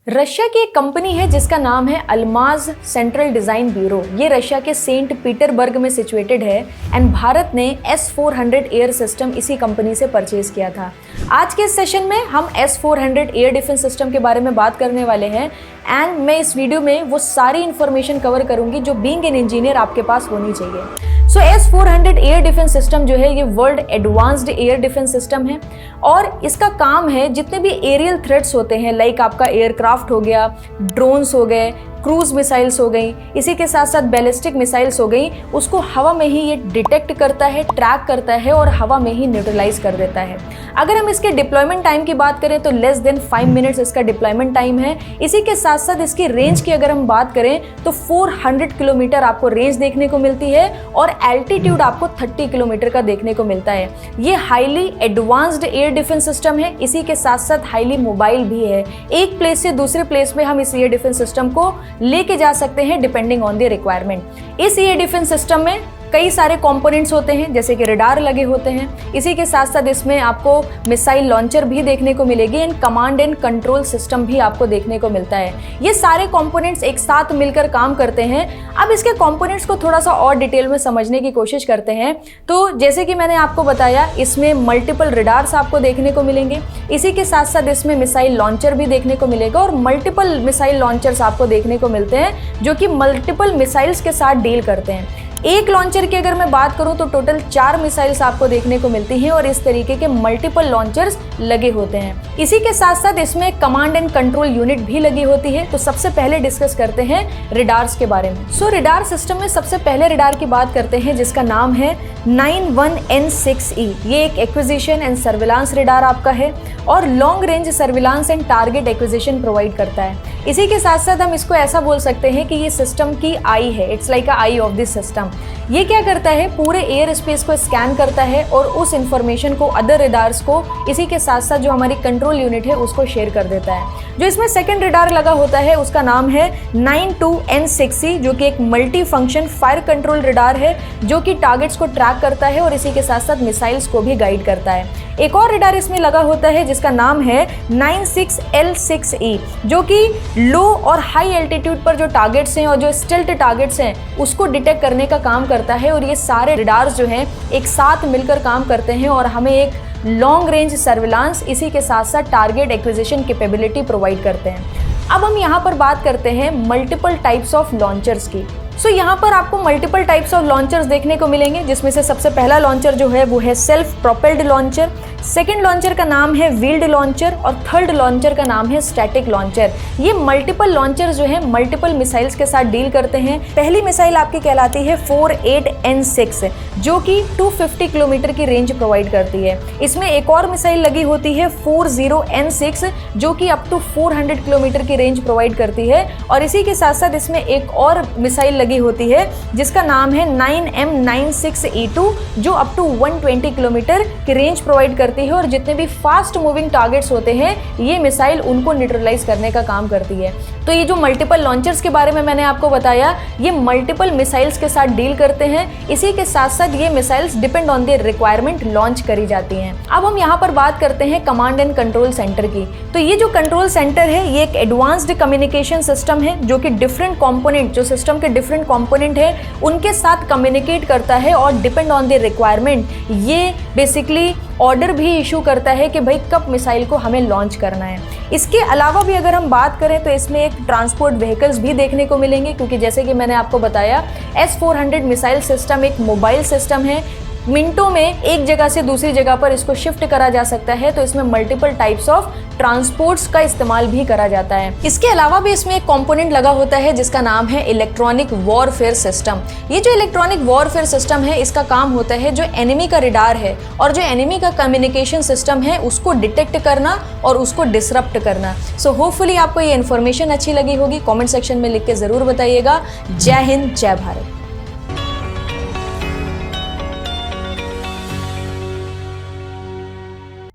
Russia की एक company है जिसका नाम है अल्माज सेंट्रल डिज़ाइन ब्यूरो। ये रशिया के सेंट पीटरबर्ग में सिचुएटेड है एंड भारत ने S-400 एयर सिस्टम इसी कंपनी से परचेज किया था। आज के इस सेशन में हम S-400 एयर डिफेंस सिस्टम के बारे में बात करने वाले हैं एंड मैं इस वीडियो में वो सारी इन्फॉर्मेशन कवर करूंगी जो बीइंग एन इंजीनियर आपके पास होनी चाहिए। सो S-400 एयर डिफेंस सिस्टम जो है ये world advanced air defence system है और इसका काम है जितने भी एरियल थ्रेट्स होते हैं लाइक आपका एयरक्राफ्ट हो गया, ड्रोन्स हो गए, क्रूज मिसाइल्स हो गई, इसी के साथ साथ बैलिस्टिक मिसाइल्स हो गई, उसको हवा में ही ये डिटेक्ट करता है, ट्रैक करता है और हवा में ही न्यूट्रलाइज कर देता है। अगर हम इसके डिप्लॉयमेंट टाइम की बात करें तो लेस देन 5 मिनट्स इसका डिप्लॉयमेंट टाइम है। इसी के साथ साथ इसकी रेंज की अगर हम बात करें तो 400 किलोमीटर आपको रेंज देखने को मिलती है और एल्टीट्यूड आपको 30 किलोमीटर का देखने को मिलता है। ये highly advanced air defence system है, इसी के साथ साथ हाईली मोबाइल भी है। एक प्लेस से दूसरे प्लेस में हम इस एयर डिफेंस सिस्टम को लेके जा सकते हैं डिपेंडिंग ऑन द रिक्वायरमेंट। इस एयर डिफेंस सिस्टम में कई सारे कंपोनेंट्स होते हैं जैसे कि रडार लगे होते हैं। इसी के साथ साथ इसमें आपको मिसाइल लॉन्चर भी देखने को मिलेगी and command and control system भी आपको देखने को मिलता है। ये सारे कंपोनेंट्स एक साथ मिलकर काम करते हैं। अब इसके कंपोनेंट्स को थोड़ा सा और डिटेल में समझने की कोशिश करते हैं। तो जैसे कि मैंने आपको बताया इसमें मल्टीपल रडार्स आपको देखने को मिलेंगे। इसी के साथ साथ इसमें मिसाइल लॉन्चर भी देखने को मिलेगा और मल्टीपल मिसाइल लॉन्चर्स आपको देखने को मिलते हैं जो कि मल्टीपल मिसाइल्स के साथ डील करते हैं। एक लॉन्चर की अगर मैं बात करूं तो टोटल 4 मिसाइल्स आपको देखने को मिलती हैं और इस तरीके के मल्टीपल लॉन्चर्स लगे होते हैं। इसी के साथ साथ इसमें कमांड एंड कंट्रोल यूनिट भी लगी होती है। तो सबसे पहले डिस्कस करते हैं रिडार्स के बारे में। सो रिडार सिस्टम में सबसे पहले रिडार की बात करते हैं जिसका नाम है 91N6E। ये एक एक्विजिशन एंड सर्विलांस रिडार आपका है और long range surveillance and target acquisition provide करता है। इसी के साथ साथ हम इसको ऐसा बोल सकते हैं कि ये सिस्टम की आई है, it's like a I of this system. ये क्या करता है, पूरे एयर स्पेस को स्कैन करता है और उस इंफॉर्मेशन को अदर रिडार्स को इसी के साथ साथ जो हमारी कंट्रोल यूनिट है उसको शेयर कर देता है। जो इसमें सेकंड रिडार लगा होता है उसका नाम है 92N6E जो कि एक multi function fire control radar है जो कि टारगेट्स को ट्रैक करता है और इसी के साथ साथ मिसाइल्स को भी गाइड करता है। एक और रिडार इसमें लगा होता है जिसका नाम है 96L6E जो कि लो और हाई एल्टीट्यूड पर जो टारगेट्स हैं और जो स्टिल्ट टारगेट्स हैं उसको डिटेक्ट करने का काम करता है। और ये सारे रिडार्स जो हैं एक साथ मिलकर काम करते हैं और हमें एक लॉन्ग रेंज सर्विलांस इसी के साथ साथ टारगेट एक्विजिशन कैपेबिलिटी प्रोवाइड करते हैं। अब हम यहाँ पर बात करते हैं मल्टीपल टाइप्स ऑफ लॉन्चर्स की। सो यहाँ पर आपको मल्टीपल टाइप्स ऑफ लॉन्चर्स देखने को मिलेंगे जिसमें से सबसे पहला लॉन्चर जो है वो है self propelled launcher, second launcher का नाम है व्हील्ड लॉन्चर और थर्ड लॉन्चर का नाम है स्टैटिक लॉन्चर। ये मल्टीपल लॉन्चर्स जो है मल्टीपल मिसाइल्स के साथ डील करते हैं। पहली मिसाइल आपकी कहलाती है 48N6 जो कि 250 किलोमीटर की रेंज प्रोवाइड करती है। इसमें एक और मिसाइल लगी होती है 40N6 जो कि अप टू 400 किलोमीटर की रेंज प्रोवाइड करती है और इसी के साथ साथ इसमें एक और मिसाइल लगी होती है जिसका नाम है 9M96E2 जो अप टू 120 किलोमीटर की रेंज प्रोवाइड करती है और जितने भी फास्ट मूविंग टारगेट्स होते हैं ये मिसाइल उनको न्यूट्रलाइज करने का काम करती है। तो ये जो मल्टीपल लॉन्चर्स के बारे में मैंने आपको बताया ये मल्टीपल मिसाइल्स के साथ डील करते हैं। इसी के साथ साथ ये missiles depend on the requirement launch करी जाती हैं। अब हम यहाँ पर बात करते हैं कमांड एंड कंट्रोल सेंटर की। तो ये जो कंट्रोल सेंटर है ये एक एडवांस्ड कम्युनिकेशन सिस्टम है जो कि डिफरेंट कॉम्पोनेंट जो सिस्टम के डिफरेंट कंपोनेंट है उनके साथ कम्युनिकेट करता है और डिपेंड ऑन द रिक्वायरमेंट ये बेसिकली ऑर्डर भी इशू करता है कि भाई कब मिसाइल को हमें लॉन्च करना है। इसके अलावा भी अगर हम बात करें तो इसमें एक ट्रांसपोर्ट व्हीकल्स भी देखने को मिलेंगे क्योंकि जैसे कि मैंने आपको बताया S-400 मिसाइल सिस्टम एक मोबाइल सिस्टम है। मिनटों में एक जगह से दूसरी जगह पर इसको शिफ्ट करा जा सकता है तो इसमें मल्टीपल टाइप्स ऑफ ट्रांसपोर्ट्स का इस्तेमाल भी करा जाता है। इसके अलावा भी इसमें एक कंपोनेंट लगा होता है जिसका नाम है इलेक्ट्रॉनिक वॉरफेयर सिस्टम। ये जो इलेक्ट्रॉनिक वॉरफेयर सिस्टम है इसका काम होता है जो एनिमी का रिडार है और जो एनिमी का कम्युनिकेशन सिस्टम है उसको डिटेक्ट करना और उसको डिसरप्ट करना। सो होपफुली आपको ये इन्फॉर्मेशन अच्छी लगी होगी। कॉमेंट सेक्शन में लिख के जरूर बताइएगा। जय हिंद, जय भारत।